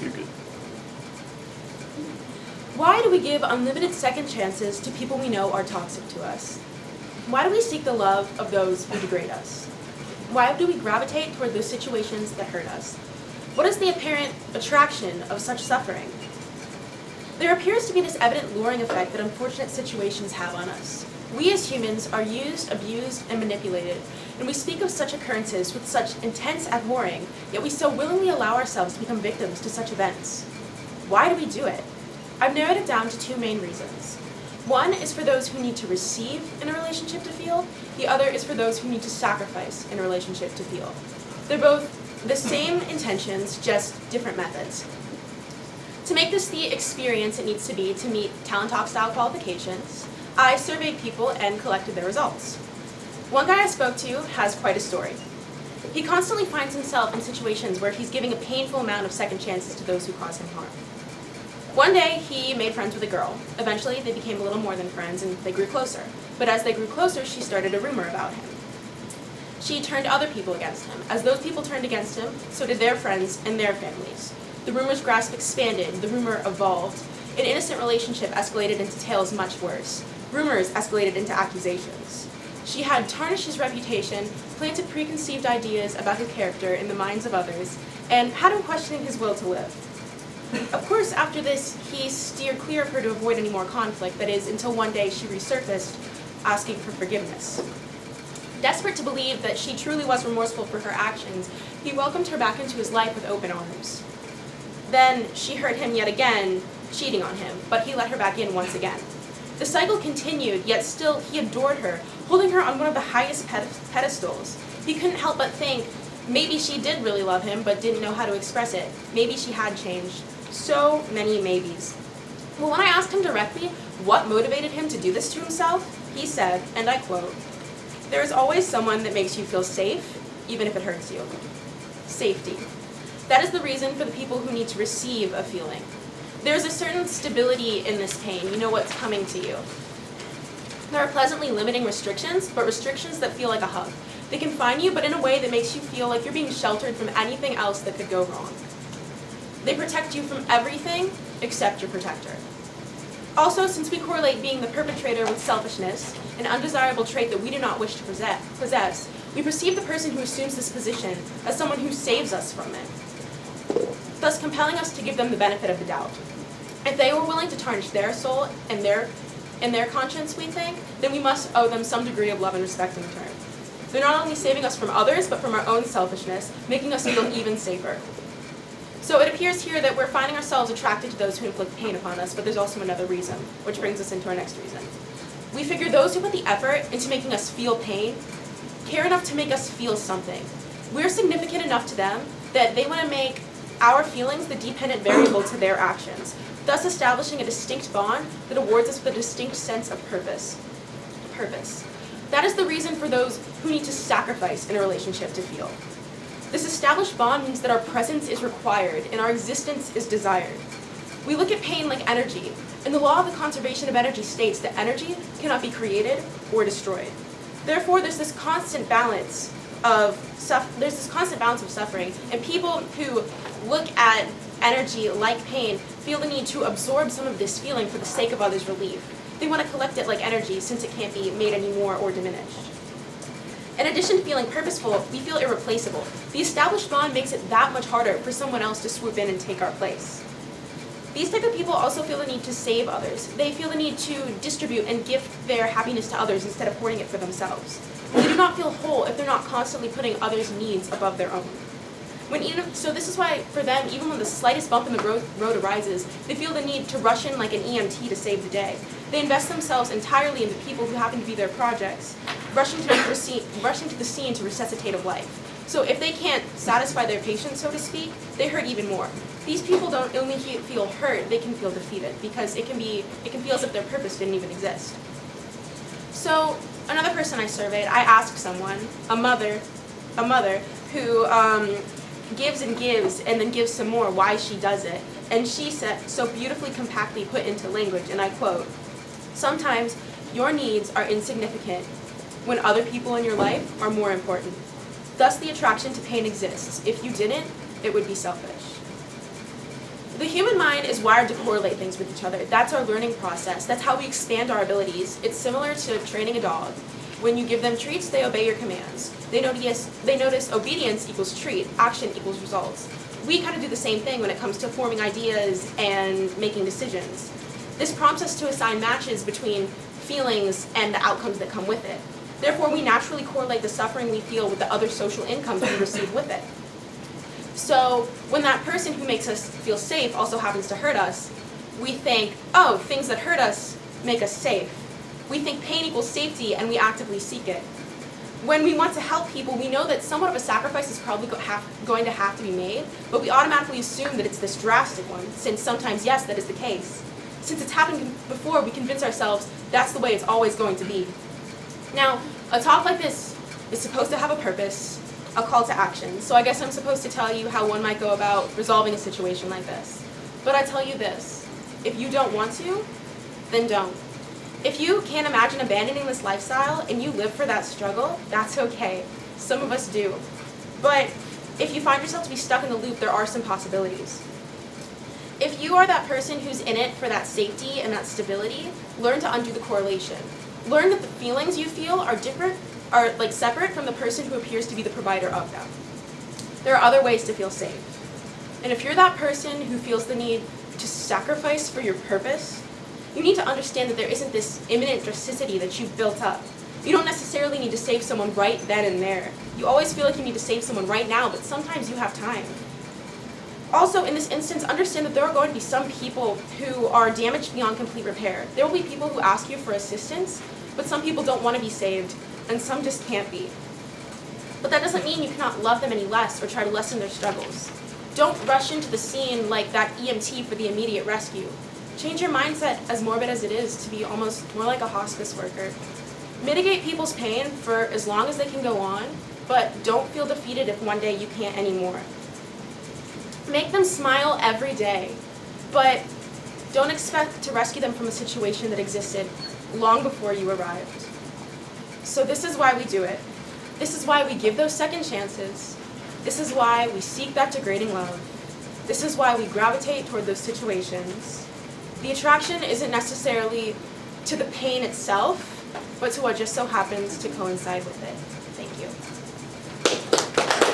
You're good. Why do we give unlimited second chances to people we know are toxic to us? Why do we seek the love of those who degrade us? Why do we gravitate toward those situations that hurt us? What is the apparent attraction of such suffering? There appears to be this evident luring effect that unfortunate situations have on us. We as humans are used, abused, and manipulated, and we speak of such occurrences with such intense abhorring, yet we so willingly allow ourselves to become victims to such events. Why do we do it? I've narrowed it down to two main reasons. One is for those who need to receive in a relationship to feel. The other is for those who need to sacrifice in a relationship to feel. They're both the same intentions, just different methods. To make this the experience it needs to be to meet Talon Talk style qualifications, I surveyed people and collected their results. One guy I spoke to has quite a story. He constantly finds himself in situations where he's giving a painful amount of second chances to those who cause him harm. One day, he made friends with a girl. Eventually, they became a little more than friends, and they grew closer. But as they grew closer, she started a rumor about him. She turned other people against him. As those people turned against him, so did their friends and their families. The rumor's grasp expanded. The rumor evolved. An innocent relationship escalated into tales much worse. Rumors escalated into accusations. She had tarnished his reputation, planted preconceived ideas about his character in the minds of others, and had him questioning his will to live. Of course, after this, he steered clear of her to avoid any more conflict, that is, until one day she resurfaced, asking for forgiveness. Desperate to believe that she truly was remorseful for her actions, he welcomed her back into his life with open arms. Then she heard him yet again, cheating on him, but he let her back in once again. The cycle continued, yet still he adored her, holding her on one of the highest pedestals. He couldn't help but think, maybe she did really love him, but didn't know how to express it. Maybe she had changed. So many maybes. Well, when I asked him directly what motivated him to do this to himself, he said, and I quote, "There is always someone that makes you feel safe, even if it hurts you." Safety. That is the reason for the people who need to receive a feeling. There is a certain stability in this pain. You know what's coming to you. There are pleasantly limiting restrictions, but restrictions that feel like a hug. They confine you, but in a way that makes you feel like you're being sheltered from anything else that could go wrong. They protect you from everything except your protector. Also, since we correlate being the perpetrator with selfishness, an undesirable trait that we do not wish to possess, we perceive the person who assumes this position as someone who saves us from it, thus compelling us to give them the benefit of the doubt. If they were willing to tarnish their soul and their conscience, we think, then we must owe them some degree of love and respect in return. They're not only saving us from others, but from our own selfishness, making us feel even safer. So it appears here that we're finding ourselves attracted to those who inflict pain upon us, but there's also another reason, which brings us into our next reason. We figure those who put the effort into making us feel pain care enough to make us feel something. We're significant enough to them that they want to make our feelings the dependent variable to their actions, thus establishing a distinct bond that awards us with a distinct sense of purpose. That is the reason for those who need to sacrifice in a relationship to feel. This established bond means that our presence is required and our existence is desired. We look at pain like energy, and the law of the conservation of energy states that energy cannot be created or destroyed. Therefore, there's this constant balance of suffering, and people who look at energy like pain feel the need to absorb some of this feeling for the sake of others' relief. They want to collect it like energy since it can't be made any more or diminished. In addition to feeling purposeful, we feel irreplaceable. The established bond makes it that much harder for someone else to swoop in and take our place. These type of people also feel the need to save others. They feel the need to distribute and gift their happiness to others instead of hoarding it for themselves. They do not feel whole if they're not constantly putting others' needs above their own. So this is why, for them, even when the slightest bump in the road arises, they feel the need to rush in like an EMT to save the day. They invest themselves entirely in the people who happen to be their projects, rushing to the scene to resuscitate a life. So if they can't satisfy their patients, so to speak, they hurt even more. These people don't only feel hurt, they can feel defeated, because it can feel as if their purpose didn't even exist. So another person I surveyed, I asked someone, a mother who gives and gives and then gives some more why she does it. And she said, so beautifully compactly put into language, and I quote, "Sometimes your needs are insignificant when other people in your life are more important. Thus the attraction to pain exists. If you didn't, it would be selfish." The human mind is wired to correlate things with each other. That's our learning process. That's how we expand our abilities. It's similar to training a dog. When you give them treats, they obey your commands. They notice obedience equals treat, action equals results. We kind of do the same thing when it comes to forming ideas and making decisions. This prompts us to assign matches between feelings and the outcomes that come with it. Therefore, we naturally correlate the suffering we feel with the other social incomes we receive with it. So when that person who makes us feel safe also happens to hurt us, we think, oh, things that hurt us make us safe. We think pain equals safety, and we actively seek it. When we want to help people, we know that somewhat of a sacrifice is probably going to have to be made, but we automatically assume that it's this drastic one, since sometimes, yes, that is the case. Since it's happened before, we convince ourselves that's the way it's always going to be. Now, a talk like this is supposed to have a purpose, a call to action, so I guess I'm supposed to tell you how one might go about resolving a situation like this. But I tell you this, if you don't want to, then don't. If you can't imagine abandoning this lifestyle and you live for that struggle, that's okay. Some of us do. But if you find yourself to be stuck in the loop, there are some possibilities. If you are that person who's in it for that safety and that stability, learn to undo the correlation. Learn that the feelings you feel are separate from the person who appears to be the provider of them. There are other ways to feel safe. And if you're that person who feels the need to sacrifice for your purpose, you need to understand that there isn't this imminent drasticity that you've built up. You don't necessarily need to save someone right then and there. You always feel like you need to save someone right now, but sometimes you have time. Also, in this instance, understand that there are going to be some people who are damaged beyond complete repair. There will be people who ask you for assistance, but some people don't want to be saved, and some just can't be. But that doesn't mean you cannot love them any less or try to lessen their struggles. Don't rush into the scene like that EMT for the immediate rescue. Change your mindset, as morbid as it is, to be almost more like a hospice worker. Mitigate people's pain for as long as they can go on, but don't feel defeated if one day you can't anymore. Make them smile every day, but don't expect to rescue them from a situation that existed long before you arrived. So this is why we do it. This is why we give those second chances. This is why we seek that degrading love. This is why we gravitate toward those situations. The attraction isn't necessarily to the pain itself, but to what just so happens to coincide with it.